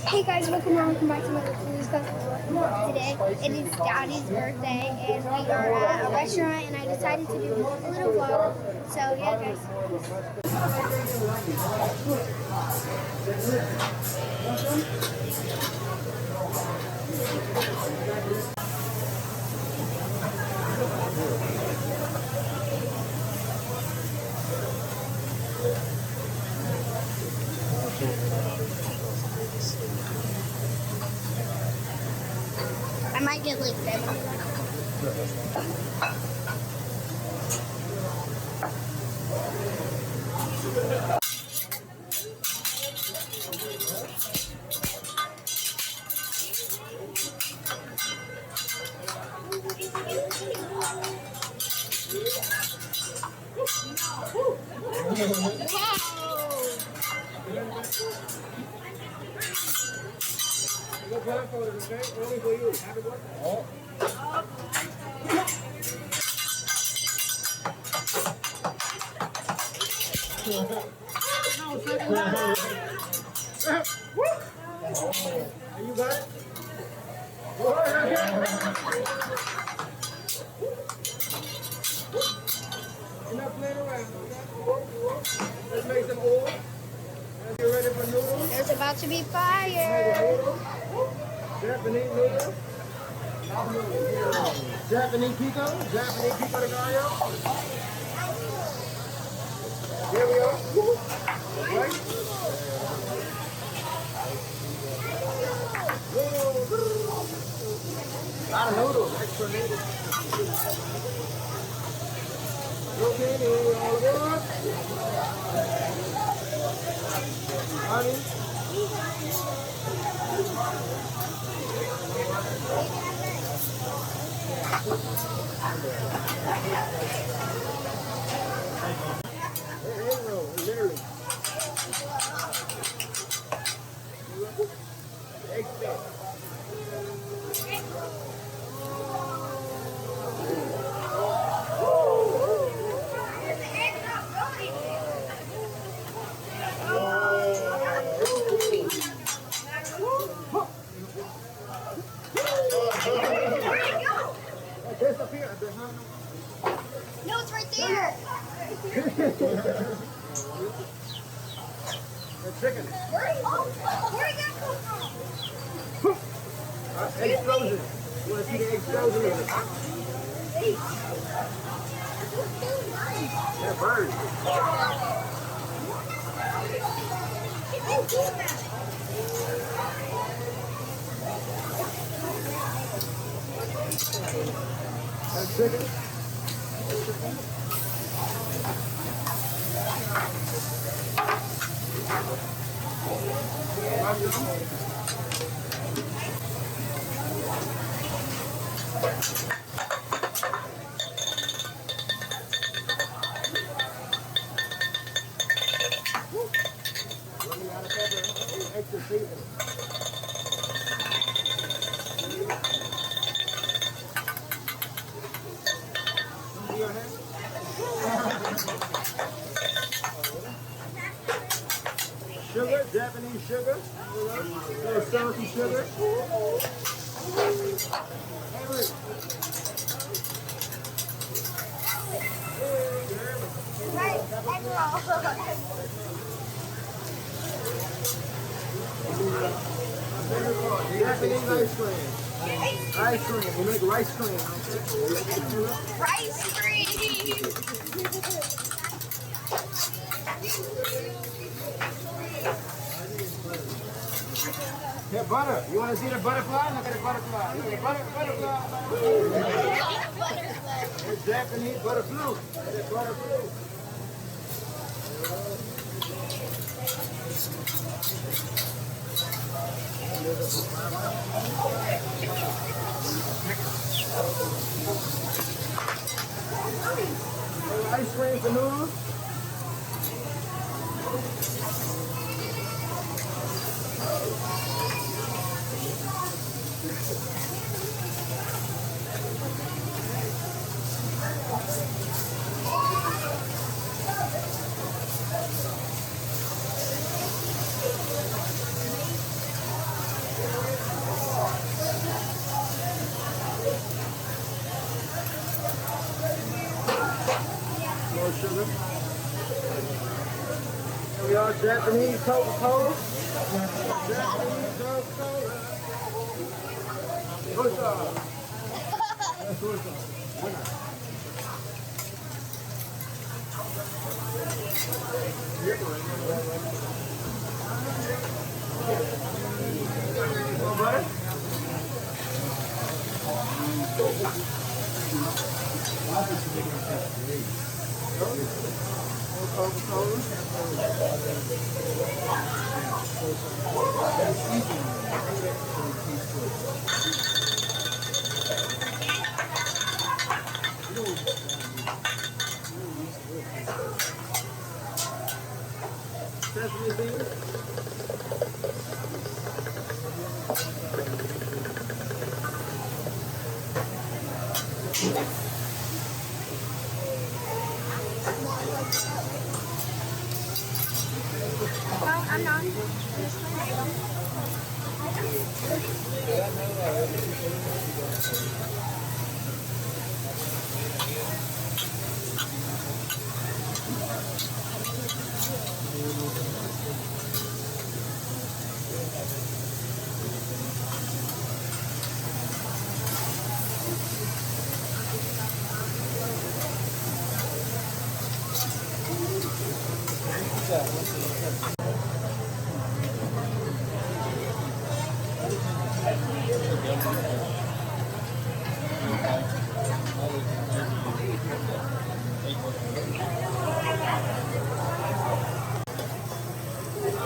Hey guys, welcome back to my little Blues today. It is Daddy's birthday and we are at a restaurant and I decided to do a little vlog. So yeah guys. I might get like seven. No blindfolded, okay? Only for you. Happy birthday. Oh. You got it? You're not playing around, okay? Let's make some oil. Let's get ready for noodles. There's about to be fire. Japanese noodles. Japanese pico de gallo. Here we are. Right? A lot of noodles, extra noodles. Okay, all good. Honey. Literally. Egg steak. No, it's right there. The chicken. Where'd that come from? Egg frozen. You want to see the egg frozen? They're birds. That's chicken. Running out of pepper. Extra seasoning. Your hand? Sugar, Japanese sugar, little salty sugar. Right, Japanese ice cream. Ice cream. We make rice cream. rice cream. Here, butter. You want to see the butterfly? Look at the butterfly. Look at the butterfly. It's Japanese butterfly. It's butterfly. Ice cream for noodles. Y'all Japanese Coca-Cola. Japanese Coca-Cola. What's up? What's up? More butter? Sesame seeds. Well, I'm not.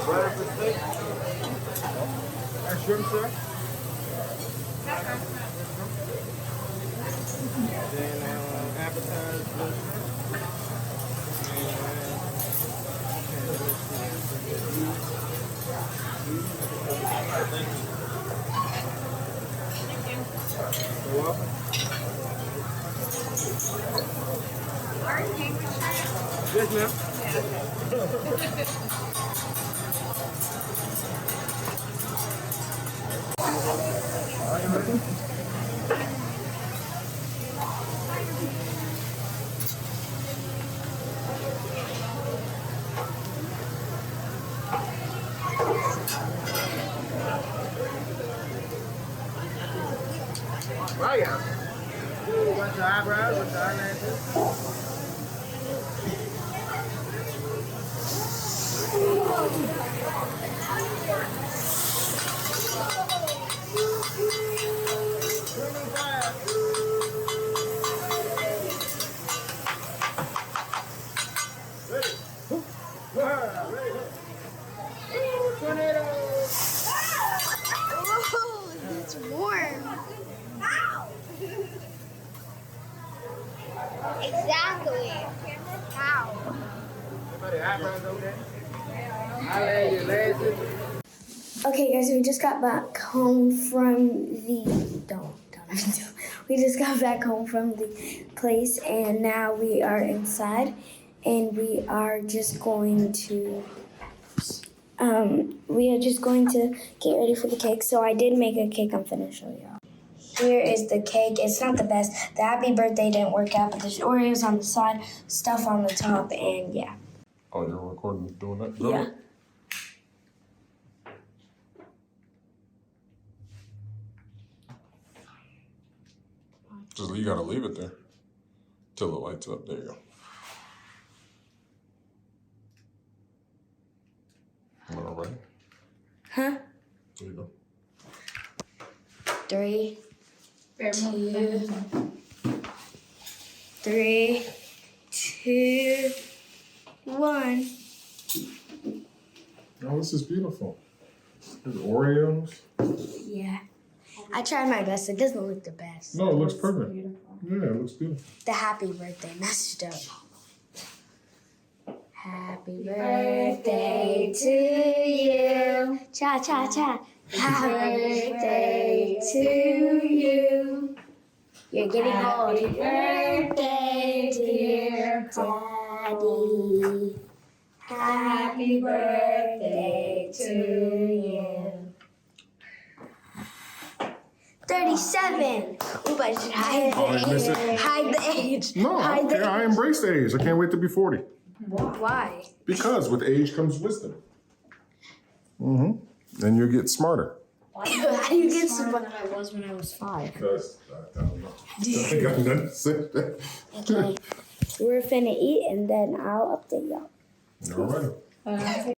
Butter for steak. And shrimp, sir. Then appetizer for You're welcome. Yes, ma'am. Are you ready? Oh, yeah. What's your eyebrows? What's your eyelashes? Oh, it's warm. Exactly. Wow. Everybody eyebrows okay? Eyelashes, lashes. Okay, guys, we just got back home from the we just got back home from the place, and now we are inside, and we are just going to get ready for the cake. So I did make a cake. I'm finna show y'all. Here is the cake. It's not the best. The happy birthday didn't work out, but there's Oreos on the side, stuff on the top, and yeah. Oh, you're recording doing that? Yeah. Just you gotta leave it there till it lights up. There you go. All right. Huh? There you go. 3, 2, 3, 2, 1. Oh, this is beautiful. There's Oreos. Yeah. I tried my best. It doesn't look the best. No, it looks perfect. Yeah, it looks beautiful. The happy birthday messed up. Happy birthday to you. Cha, cha, cha. Happy birthday to you. You're getting old. Happy birthday, dear Daddy. Happy birthday to you. 37. Oop, I should hide the Oh, you missed age. it? Hide the age. No, I Hide don't the care. I age. embrace the age. I can't wait to be 40. Why? Because with age comes wisdom. Mm-hmm. And you get smarter. How do you get smarter than I was when I was 5. Because I don't know. I got nothing to say. Okay. We're finna eat and then I'll update y'all. All right.